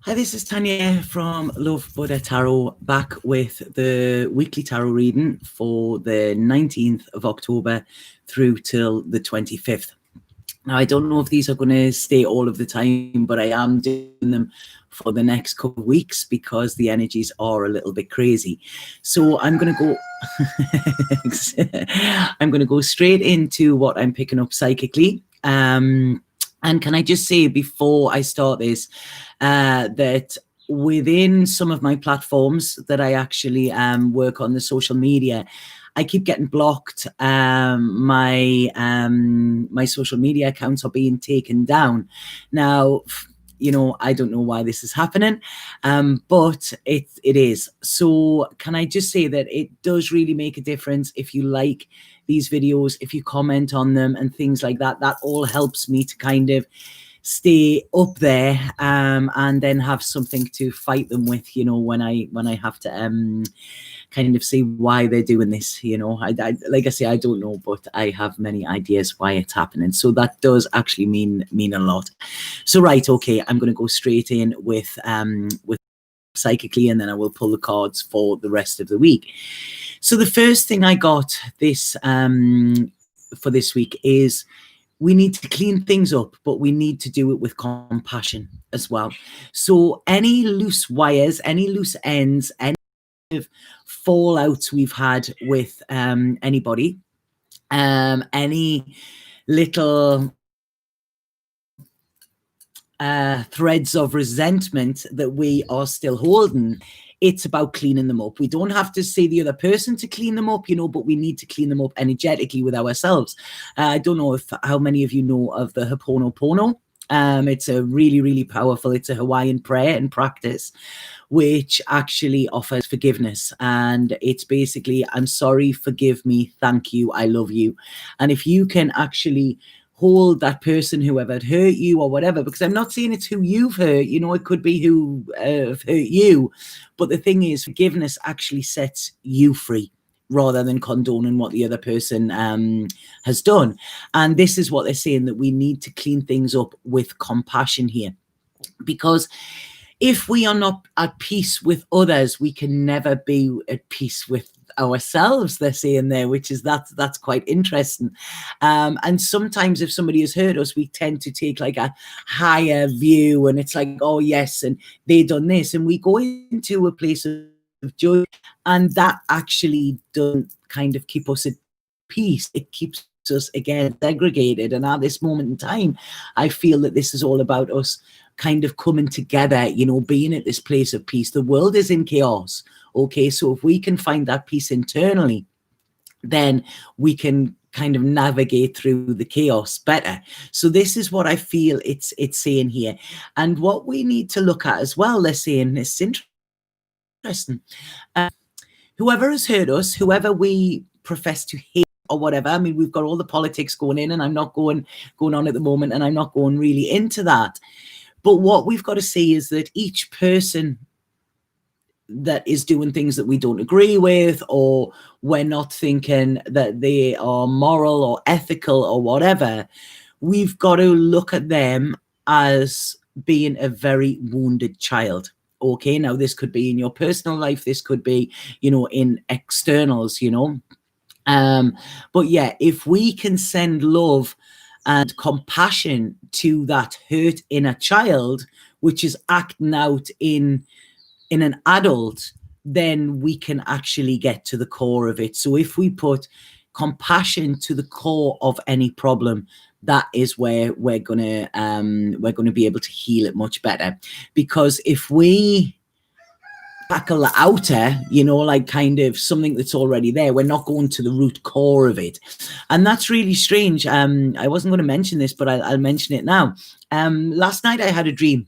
Hi, this is Tanya from Love Buddha Tarot, back with the weekly tarot reading for the 19th of October through till the 25th. Now, I don't know if these are going to stay all of the time, but I am doing them for the next couple of weeks because the energies are a little bit crazy. So I'm going to go I'm going to go straight into what I'm picking up psychically. And can I just say before I start this, that within some of my platforms that I actually work on, the social media, I keep getting blocked. My social media accounts are being taken down. Now, you know, I don't know why this is happening, but it is. So can I just say that it does really make a difference if you like these videos, if you comment on them and things like that. That all helps me to kind of stay up there, and then have something to fight them with, you know, when I have to kind of see why they're doing this. You know, I like I say, I don't know, but I have many ideas why it's happening. So that does actually mean a lot. So right, okay, I'm going to go straight in with psychically, and then I will pull the cards for the rest of the week. So the first thing I got this for this week is we need to clean things up, but we need to do it with compassion as well. So any loose wires, any loose ends, any fallouts we've had with anybody, any little threads of resentment that we are still holding, it's about cleaning them up. We don't have to say the other person to clean them up, you know, but we need to clean them up energetically with ourselves. I don't know how many of you know of the Ho'oponopono. It's a really, really powerful, it's a Hawaiian prayer and practice, which actually offers forgiveness. And it's basically, I'm sorry, forgive me, thank you, I love you. And if you can actually hold that person, whoever had hurt you or whatever, because I'm not saying it's who you've hurt, you know, it could be who hurt you. But the thing is, forgiveness actually sets you free rather than condoning what the other person has done. And this is what they're saying, that we need to clean things up with compassion here. Because if we are not at peace with others, we can never be at peace with ourselves, they're saying there, which is that's quite interesting. And sometimes if somebody has hurt us, we tend to take like a higher view, and it's like, oh yes, and they done this, and we go into a place of joy, and that actually doesn't kind of keep us at peace. It keeps us again segregated. And at this moment in time, I feel that this is all about us kind of coming together, you know, being at this place of peace. The world is in chaos. Okay, so if we can find that peace internally, then we can kind of navigate through the chaos better. So this is what I feel it's saying here. And what we need to look at as well, they're saying, it's interesting. Whoever has hurt us, whoever we profess to hate or whatever, I mean, we've got all the politics going in, and I'm not going on at the moment, and I'm not going really into that. But what we've got to see is that each person that is doing things that we don't agree with, or we're not thinking that they are moral or ethical or whatever, we've got to look at them as being a very wounded child. Okay, now this could be in your personal life, this could be, you know, in externals, you know. But yeah, if we can send love and compassion to that hurt inner child, which is acting out in an adult, then we can actually get to the core of it. So if we put compassion to the core of any problem, that is where we're gonna be able to heal it much better. Because if we tackle the outer, you know, like kind of something that's already there, we're not going to the root core of it. And that's really strange. I wasn't going to mention this, but I'll mention it now. Last night I had a dream.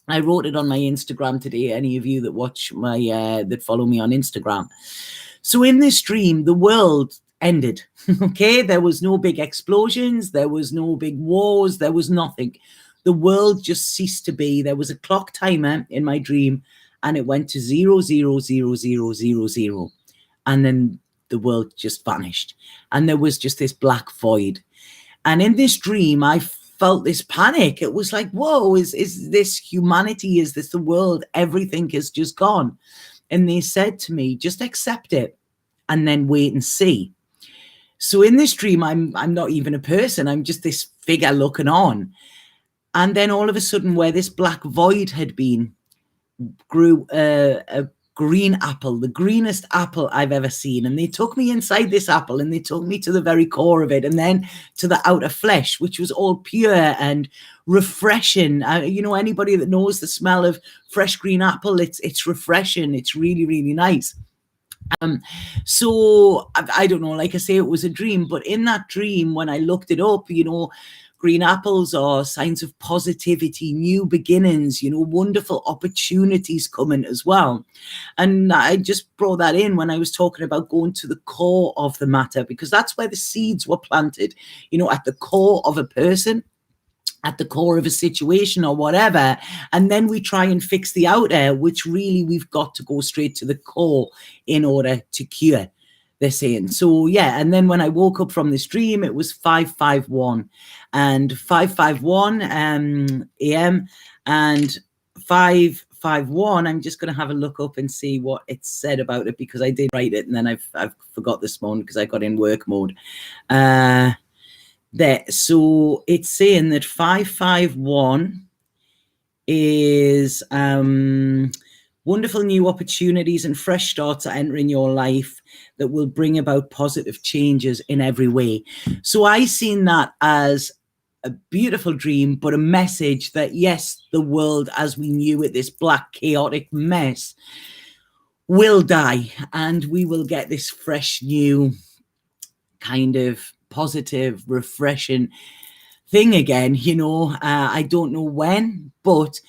I wrote it on my Instagram today, any of you that watch my that follow me on Instagram. So in this dream, the world ended. Okay, there was no big explosions, there was no big wars, there was nothing. The world just ceased to be. There was a clock timer in my dream, and it went to 0, 0, 0, 0, 0, 0. And then the world just vanished. And there was just this black void. And in this dream, I felt this panic. It was like, whoa, is this humanity? Is this the world? Everything is just gone. And they said to me, just accept it and then wait and see. So in this dream, I'm not even a person. I'm just this figure looking on. And then all of a sudden, where this black void had been, grew a green apple, the greenest apple I've ever seen. And they took me inside this apple and they took me to the very core of it and then to the outer flesh, which was all pure and refreshing. You know, anybody that knows the smell of fresh green apple, it's refreshing. It's really, really nice. So I don't know, like I say, it was a dream, but in that dream, when I looked it up, you know, green apples are signs of positivity, new beginnings, you know, wonderful opportunities coming as well. And I just brought that in when I was talking about going to the core of the matter, because that's where the seeds were planted, you know, at the core of a person, at the core of a situation or whatever, and then we try and fix the outer, which really we've got to go straight to the core in order to cure, they're saying. So yeah, and then when I woke up from this dream, it was 551 and 551 AM and 551. I'm just going to have a look up and see what it said about it, because I did write it and then I've forgot this morning because I got in work mode. There, so it's saying that 551 is wonderful new opportunities and fresh starts are entering your life that will bring about positive changes in every way. So I seen that as a beautiful dream, but a message that yes, the world as we knew it, this black chaotic mess, will die and we will get this fresh new kind of positive, refreshing thing again, you know. I don't know when, but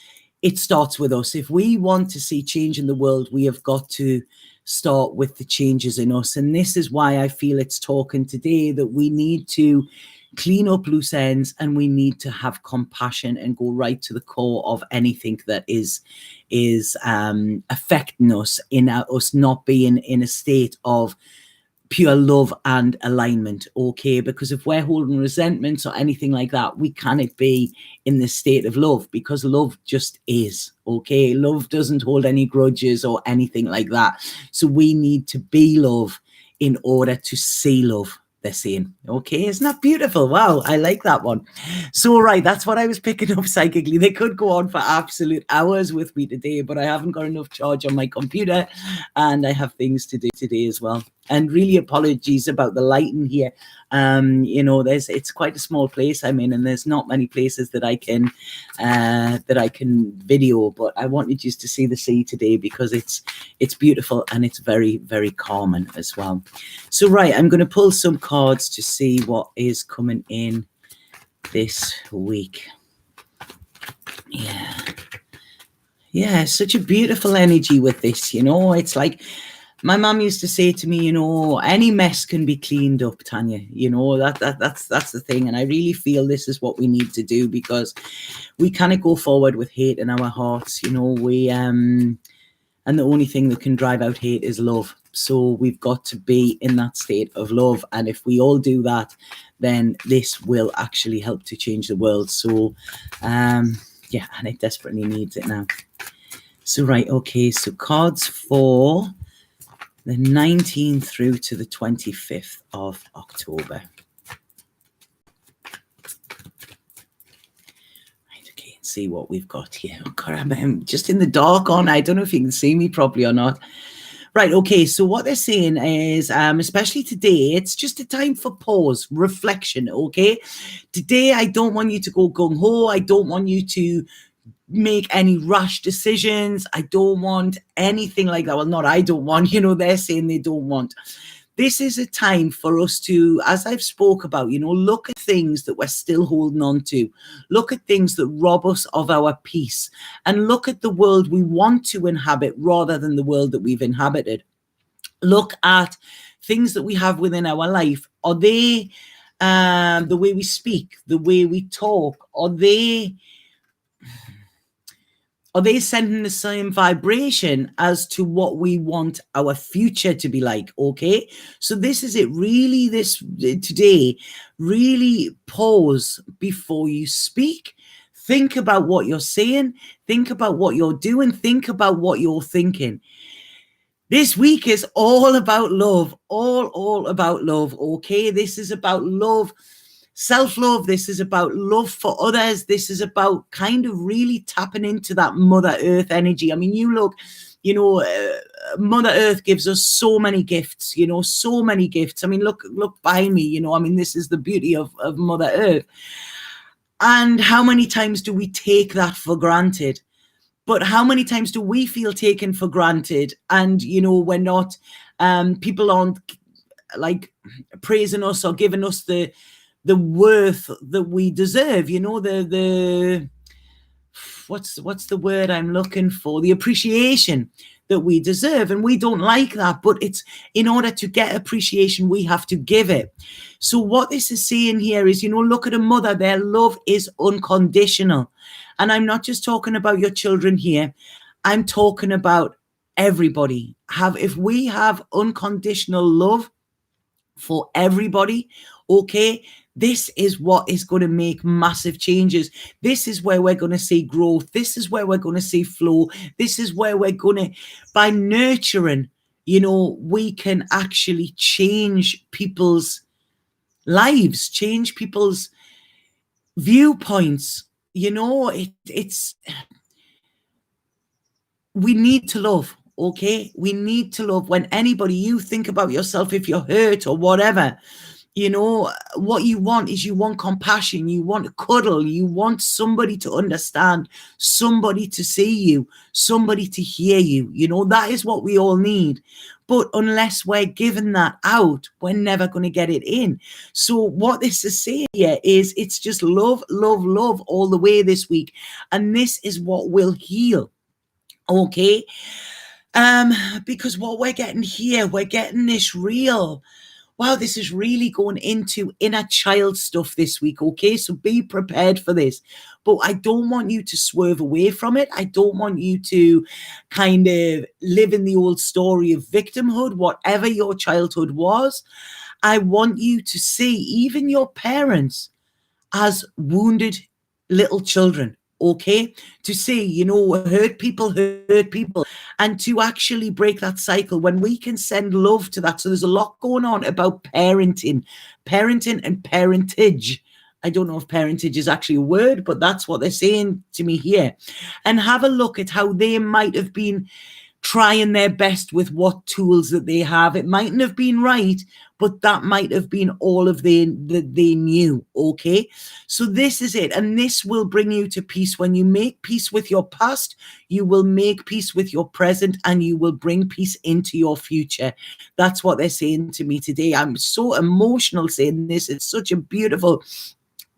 it starts with us. If we want to see change in the world, we have got to start with the changes in us. And this is why I feel it's talking today that we need to clean up loose ends and we need to have compassion and go right to the core of anything that is affecting us, in us not being in a state of pure love and alignment, okay? Because if we're holding resentments or anything like that, we cannot be in the state of love, because love just is, okay? Love doesn't hold any grudges or anything like that. So we need to be love in order to see love, they're saying, okay? Isn't that beautiful? Wow, I like that one. So right, that's what I was picking up psychically. They could go on for absolute hours with me today, but I haven't got enough charge on my computer and I have things to do today as well. And really apologies about the lighting here. You know, it's quite a small place I'm in, and there's not many places that I can video. But I wanted you to see the sea today because it's beautiful and it's very, very calming as well. So right, I'm going to pull some cards to see what is coming in this week. Yeah, such a beautiful energy with this. You know, it's like, my mum used to say to me, you know, any mess can be cleaned up, Tanya. You know, that's the thing. And I really feel this is what we need to do, because we cannot go forward with hate in our hearts. You know, and the only thing that can drive out hate is love. So we've got to be in that state of love. And if we all do that, then this will actually help to change the world. So, yeah, and it desperately needs it now. So, right, okay, so cards for the 19th through to the 25th of October. Right, okay, let's see what we've got here. Oh, God, I'm just in the dark on. I don't know if you can see me properly or not. Right, okay, so what they're saying is, especially today, it's just a time for pause, reflection, okay? Today, I don't want you to go gung-ho. I don't want you to make any rash decisions. I don't want anything like that. Well, not I don't want, you know, they're saying they don't want. This is a time for us to, as I've spoke about, you know, look at things that we're still holding on to. Look at things that rob us of our peace, and look at the world we want to inhabit rather than the world that we've inhabited. Look at things that we have within our life. Are they the way we speak, the way we talk? Are they are they sending the same vibration as to what we want our future to be like? Okay, so this is it. Really, this today, really pause before you speak. Think about what you're saying. Think about what you're doing. Think about what you're thinking. This week is all about love, all about love. Okay, this is about love, self-love. This is about love for others. This is about kind of really tapping into that Mother Earth energy. I mean, you look, Mother Earth gives us so many gifts, so many gifts. I mean, look behind me, I mean, this is the beauty of Mother Earth. And how many times do we take that for granted? But how many times do we feel taken for granted? And, we're not, people aren't like praising us or giving us the worth that we deserve, what's the word I'm looking for? The appreciation that we deserve. And we don't like that, but it's in order to get appreciation, we have to give it. So what this is saying here is, look at a mother, their love is unconditional. And I'm not just talking about your children here. I'm talking about everybody. If we have unconditional love for everybody, okay, this is what is going to make massive changes. This is where we're going to see growth. This is where we're going to see flow. This is where we're going to, by nurturing, we can actually change people's lives, change people's viewpoints. It's we need to love, okay? We need to love. When you think about yourself, if you're hurt or whatever, what you want is, you want compassion, you want to cuddle, you want somebody to understand, somebody to see you, somebody to hear you. That is what we all need. But unless we're giving that out, we're never going to get it in. So what this is saying here is, it's just love, love, love all the way this week. And this is what will heal. Okay. Because what we're getting here, we're getting this real, wow, this is really going into inner child stuff this week, okay? So be prepared for this. But I don't want you to swerve away from it. I don't want you to kind of live in the old story of victimhood, whatever your childhood was. I want you to see even your parents as wounded little children, okay? To see, hurt people, and to actually break that cycle when we can send love to that. So there's a lot going on about parenting and parentage. I don't know if parentage is actually a word, but that's what they're saying to me here. And have a look at how they might have been trying their best with what tools that they have. It mightn't have been right, but that might have been all of that they knew, okay? So this is it, and this will bring you to peace. When you make peace with your past, you will make peace with your present, and you will bring peace into your future. That's what they're saying to me today. I'm so emotional saying this. It's such a beautiful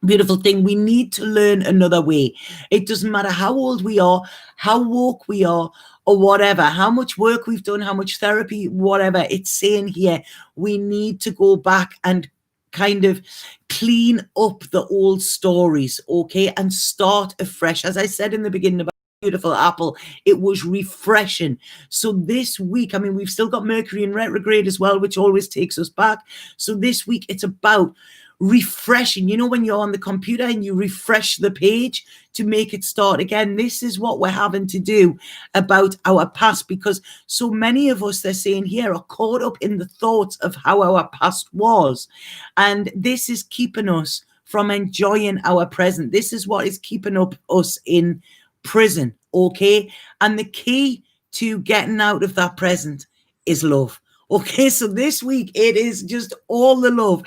thing. We need to learn another way. It doesn't matter how old we are, how woke we are, or whatever, how much work we've done, how much therapy, whatever. It's saying here, we need to go back and kind of clean up the old stories, okay, and start afresh. As I said in the beginning about beautiful apple, it was refreshing. So this week, I mean, we've still got Mercury in retrograde as well, which always takes us back. So this week, it's about refreshing. When you're on the computer and you refresh the page to make it start again, this is what we're having to do about our past, because so many of us, they're saying here, are caught up in the thoughts of how our past was, and this is keeping us from enjoying our present. This is what is keeping us in prison, okay? And the key to getting out of that present is love. Okay, so this week, it is just all the love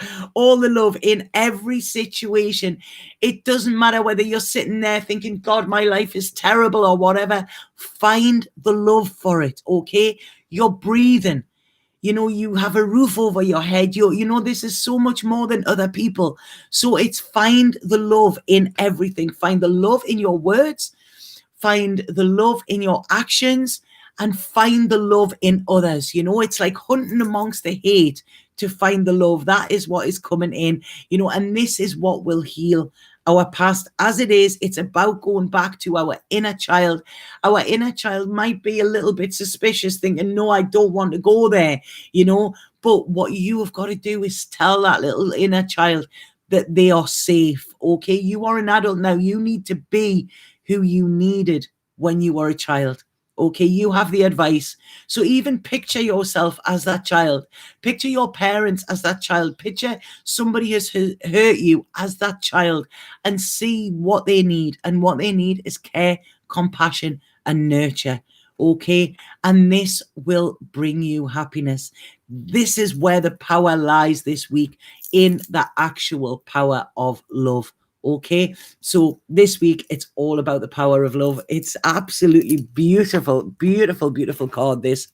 in every situation. It doesn't matter whether you're sitting there thinking, God, my life is terrible or whatever. Find the love for it, okay? You're breathing. You have a roof over your head. This is so much more than other people. So it's find the love in everything. Find the love in your words. Find the love in your actions. And find the love in others. It's like hunting amongst the hate to find the love. That is what is coming in, and this is what will heal our past. As it is, it's about going back to our inner child. Our inner child might be a little bit suspicious, thinking, no, I don't want to go there, but what you have got to do is tell that little inner child that they are safe. Okay, you are an adult now. You need to be who you needed when you were a child. Okay, you have the advice. So even picture yourself as that child. Picture your parents as that child. Picture somebody has hurt you as that child, and see what they need. And what they need is care, compassion, and nurture. Okay, and this will bring you happiness. This is where the power lies this week, in the actual power of love. Okay, so this week it's all about the power of love. It's absolutely beautiful, beautiful, beautiful card. This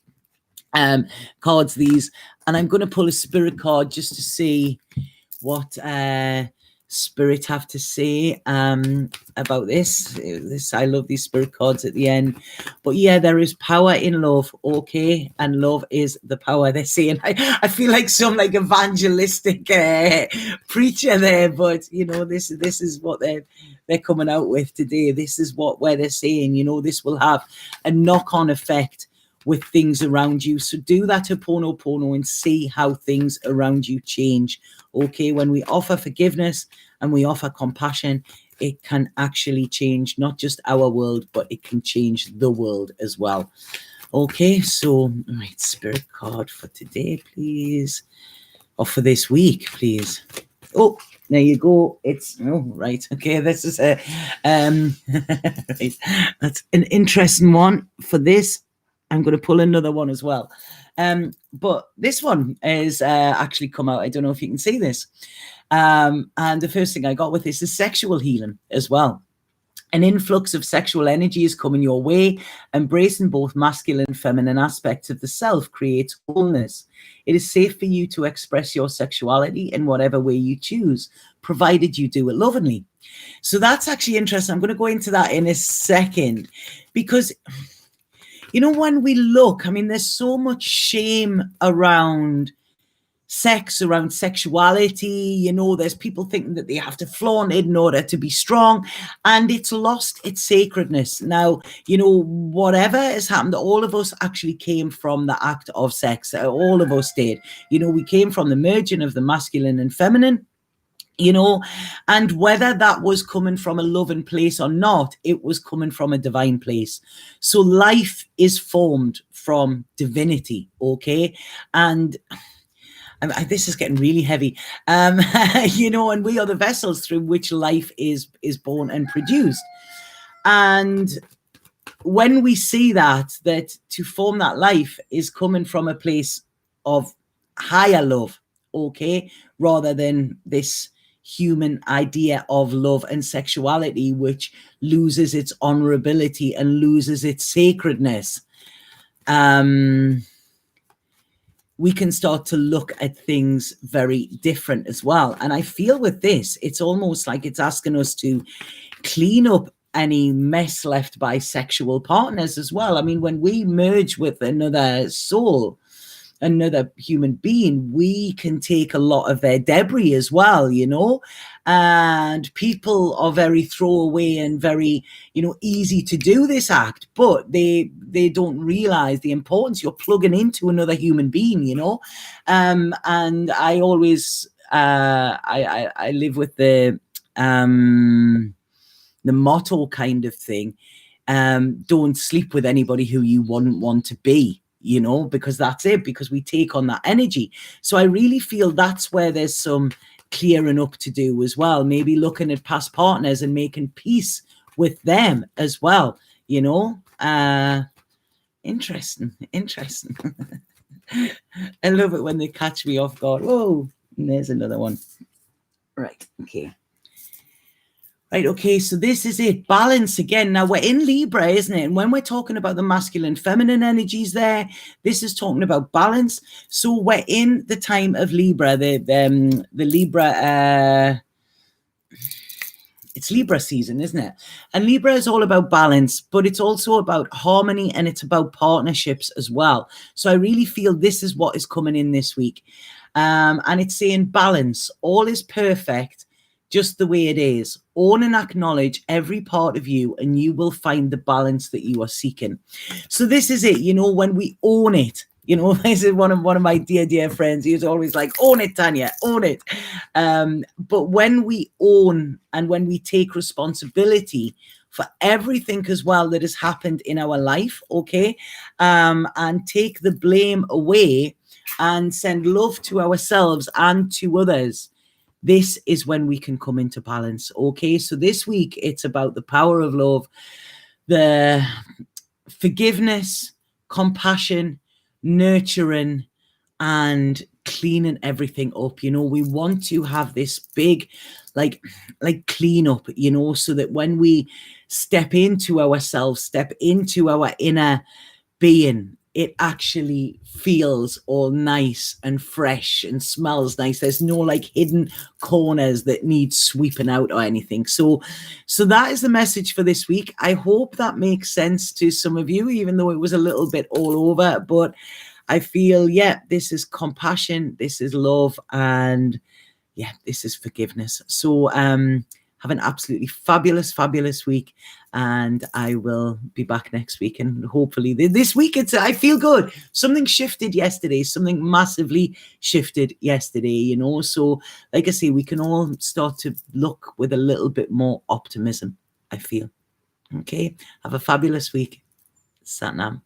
cards these, and I'm going to pull a spirit card just to see what spirit have to say about this. I love these spirit cards at the end. But yeah, there is power in love. Okay, and love is the power, they're saying. I feel like some like evangelistic preacher there, but this is what they're coming out with today. This is where they're saying, this will have a knock-on effect with things around you. So do that Ho'oponopono and see how things around you change. Okay, when we offer forgiveness and we offer compassion, it can actually change not just our world, but it can change the world as well. Okay, so right, spirit card for today, please, or for this week, please. Oh, there you go. It's right. Okay, this is a right. That's an interesting one. For this, I'm going to pull another one as well. But this one is actually come out. I don't know if you can see this. And the first thing I got with this is sexual healing as well. An influx of sexual energy is coming your way. Embracing both masculine and feminine aspects of the self creates wholeness. It is safe for you to express your sexuality in whatever way you choose, provided you do it lovingly. So that's actually interesting. I'm going to go into that in a second, because when we look, there's so much shame around sex, around sexuality. There's people thinking that they have to flaunt it in order to be strong, and it's lost its sacredness. Now, whatever has happened, all of us actually came from the act of sex. All of us did. We came from the merging of the masculine and feminine. And whether that was coming from a loving place or not, it was coming from a divine place. So life is formed from divinity, okay? And this is getting really heavy, and we are the vessels through which life is born and produced. And when we see that to form that life is coming from a place of higher love, okay, rather than this human idea of love and sexuality, which loses its honorability and loses its sacredness, we can start to look at things very different as well. And I feel with this, it's almost like it's asking us to clean up any mess left by sexual partners as well. When we merge with another soul, another human being, we can take a lot of their debris as well, and people are very throwaway and very, easy to do this act, but they don't realize the importance. You're plugging into another human being, and I always I live with the motto kind of thing, don't sleep with anybody who you wouldn't want to be, because that's it, because we take on that energy. So I really feel that's where there's some clearing up to do as well, maybe looking at past partners and making peace with them as well, interesting. I love it when they catch me off guard. Whoa, there's another one. Right, okay, so this is it. Balance again. Now, we're in Libra, isn't it? And when we're talking about the masculine, feminine energies there, this is talking about balance. So we're in the time of Libra. The Libra, it's Libra season, isn't it? And Libra is all about balance, but it's also about harmony, and it's about partnerships as well. So I really feel this is what is coming in this week. And it's saying balance. All is perfect, just the way it is. Own and acknowledge every part of you, and you will find the balance that you are seeking. So this is it, when we own it. This is one of my dear friends. He's always like, own it, Tanya, own it. But when we own and when we take responsibility for everything as well that has happened in our life, okay, and take the blame away and send love to ourselves and to others, this is when we can come into balance, okay? So this week, it's about the power of love, the forgiveness, compassion, nurturing, and cleaning everything up. We want to have this big like clean up, so that when we step into ourselves, step into our inner being, it actually feels all nice and fresh and smells nice. There's no hidden corners that need sweeping out or anything. So that is the message for this week. I hope that makes sense to some of you, even though it was a little bit all over. But I feel, this is compassion, this is love, and this is forgiveness. So have an absolutely fabulous week, and I will be back next week. And hopefully this week, I feel good. Something shifted yesterday, something massively shifted yesterday, So like I say, we can all start to look with a little bit more optimism, I feel. Okay, have a fabulous week. Satnam.